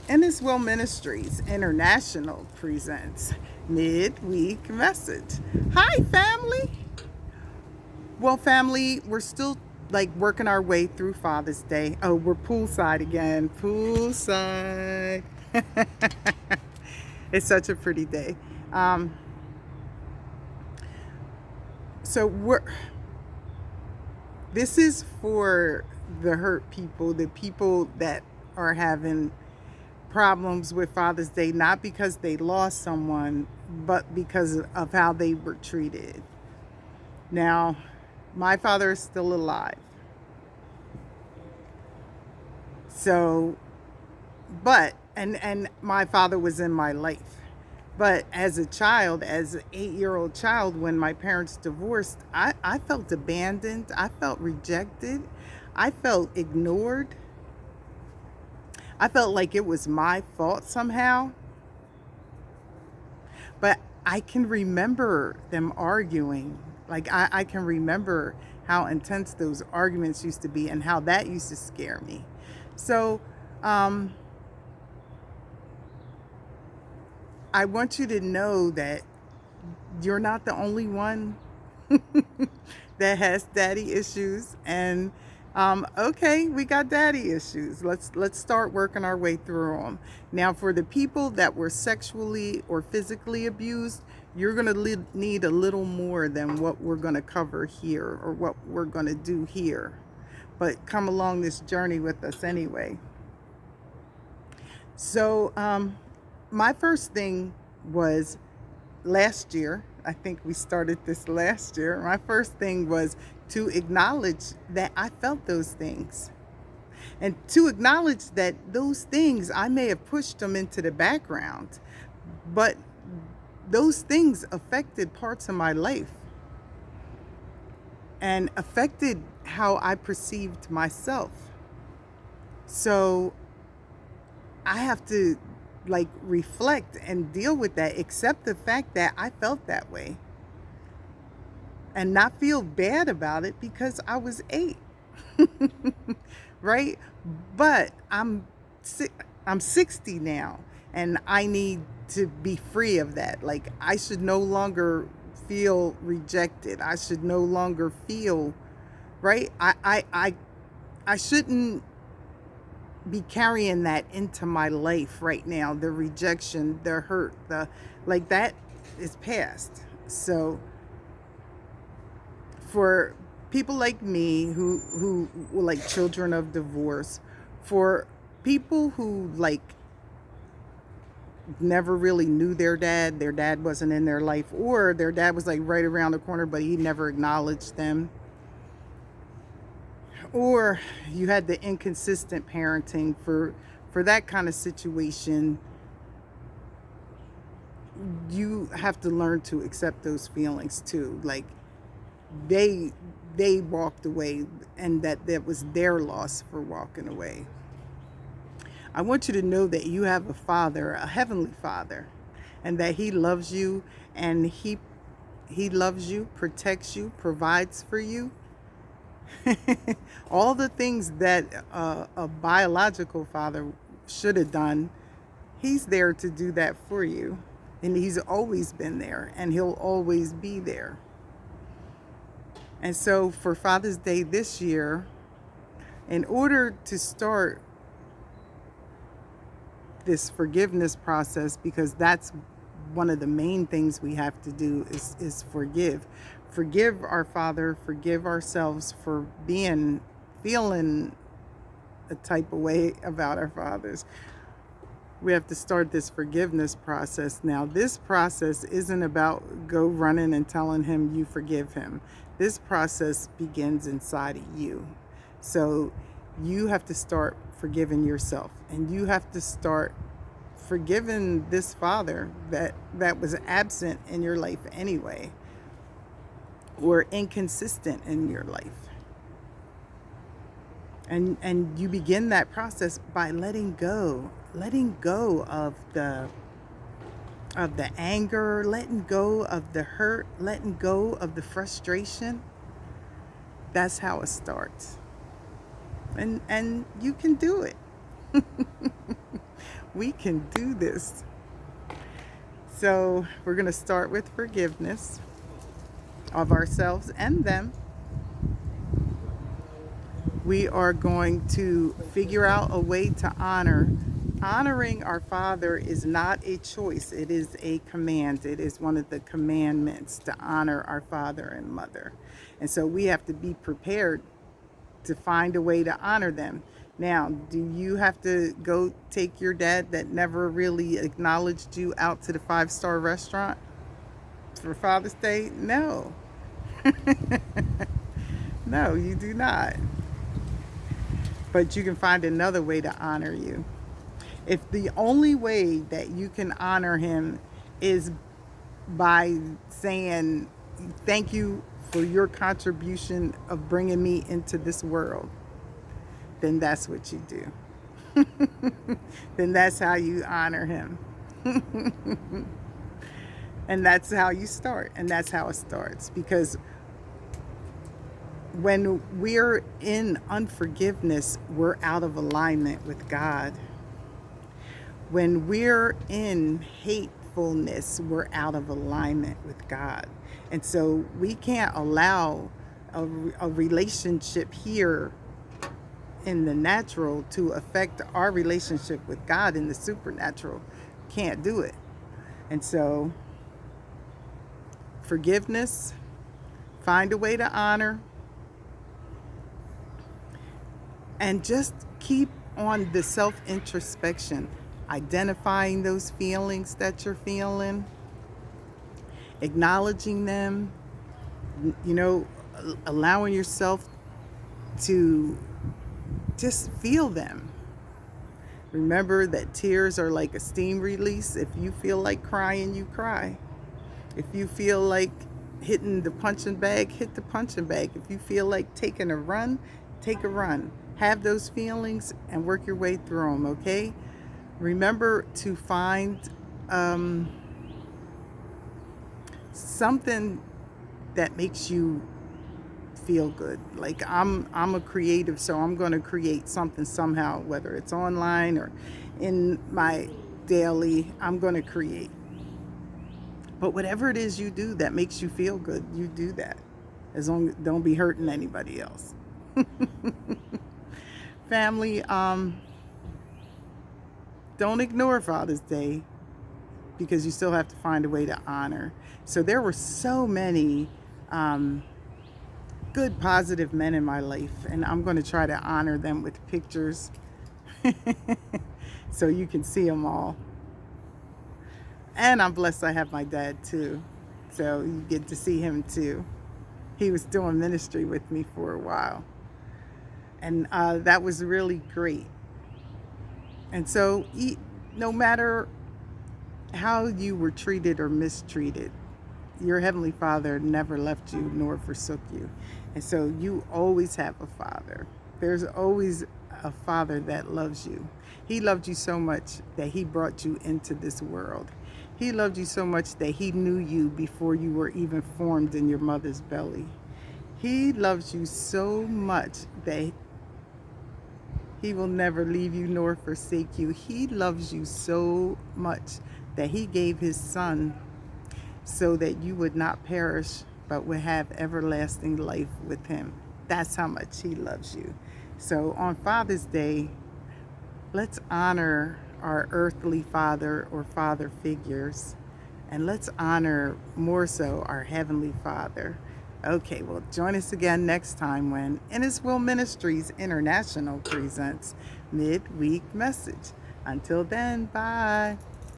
Inniswell Ministries International presents Midweek Message. Hi, family. Well, family, we're still like working our way through Father's Day. Oh, we're poolside again. Poolside. It's such a pretty day. Um, so we're this is for the hurt people, the people that are having problems with Father's Day, not because they lost someone, but because of how they were treated. Now, my father is still alive. So, and my father was in my life. But as a child, as an 8-year old child, when my parents divorced, I felt abandoned. I felt rejected. I felt ignored. I felt like it was my fault somehow. But I can remember them arguing. Like, I can remember how intense those arguments used to be and how that used to scare me. So, um, I want you to know that you're not the only one that has daddy issues. And okay, we got daddy issues. Let's start working our way through them. Now, for the people that were sexually or physically abused, you're going to need a little more than what we're going to cover here or what we're going to do here. But come along this journey with us anyway. So, my first thing was last year. I think we started this last year. My first thing was to acknowledge that I felt those things. And to acknowledge that those things, I may have pushed them into the background, but those things affected parts of my life and affected how I perceived myself. So I have to like reflect and deal with that, accept the fact that I felt that way and not feel bad about it because I was 8. Right? But I'm 60 now and I need to be free of that. Like, I should no longer feel rejected. I should no longer feel right. I shouldn't be carrying that into my life right now. The rejection, the hurt, the like that is past. So for people like me who were like children of divorce, for people who like never really knew their dad wasn't in their life, or their dad was like right around the corner but he never acknowledged them, or you had the inconsistent parenting, for that kind of situation, you have to learn to accept those feelings too. Like, they they walked away and that was their loss for walking away. I want you to know that you have a father, a heavenly father, and that he loves you, and he loves you, protects you, provides for you. All the things that a biological father should have done, he's there to do that for you. And he's always been there, and he'll always be there. And so for Father's Day this year, in order to start this forgiveness process, because that's one of the main things we have to do is forgive our father, forgive ourselves for feeling a type of way about our fathers. We have to start this forgiveness process. Now, this process isn't about go running and telling him you forgive him. This process begins inside of you. So you have to start forgiving yourself, and you have to start forgiving this father that was absent in your life anyway, or inconsistent in your life. And you begin that process by letting go of the anger, letting go of the hurt, letting go of the frustration. That's how it starts. And you can do it. We can do this. So we're going to start with forgiveness of ourselves and them. We are going to figure out a way to honor. Honoring our Father is not a choice, it is a command. It is one of the commandments to honor our father and mother. And so we have to be prepared to find a way to honor them. Now, do you have to go take your dad that never really acknowledged you out to the 5-star restaurant for Father's Day? No. No, you do not. But you can find another way to honor you. If the only way that you can honor him is by saying, thank you for your contribution of bringing me into this world, then that's what you do. Then that's how you honor him. And that's how you start. And that's how it starts. Because when we're in unforgiveness, we're out of alignment with God. When we're in hatefulness, we're out of alignment with God. And so we can't allow a relationship here in the natural to affect our relationship with God in the supernatural. Can't do it. And so forgiveness, find a way to honor, and just keep on the self-introspection, identifying those feelings that you're feeling, acknowledging them, allowing yourself to just feel them. Remember that tears are like a steam release. If you feel like crying, you cry. If you feel like hitting the punching bag, hit the punching bag. If you feel like taking a run, take a run. Have those feelings and work your way through them, okay? Remember to find something that makes you feel good. Like I'm a creative, so I'm going to create something somehow, whether it's online or in my daily, I'm going to create. But whatever it is you do that makes you feel good, you do that. As long as don't be hurting anybody else. Family, don't ignore Father's Day, because you still have to find a way to honor. So there were so many good, positive men in my life, and I'm going to try to honor them with pictures so you can see them all. And I'm blessed I have my dad too, so you get to see him too. He was doing ministry with me for a while, and that was really great. And so no matter how you were treated or mistreated, your Heavenly Father never left you nor forsook you. And so you always have a Father. There's always a Father that loves you. He loved you so much that He brought you into this world. He loved you so much that He knew you before you were even formed in your mother's belly. He loves you so much that He will never leave you nor forsake you. He loves you so much that He gave His Son so that you would not perish but would have everlasting life with Him. That's how much He loves you. So on Father's Day, let's honor our earthly father or father figures, and let's honor more so our Heavenly Father. Okay, well, join us again next time when In His Will Ministries International presents Midweek Message. Until then, bye.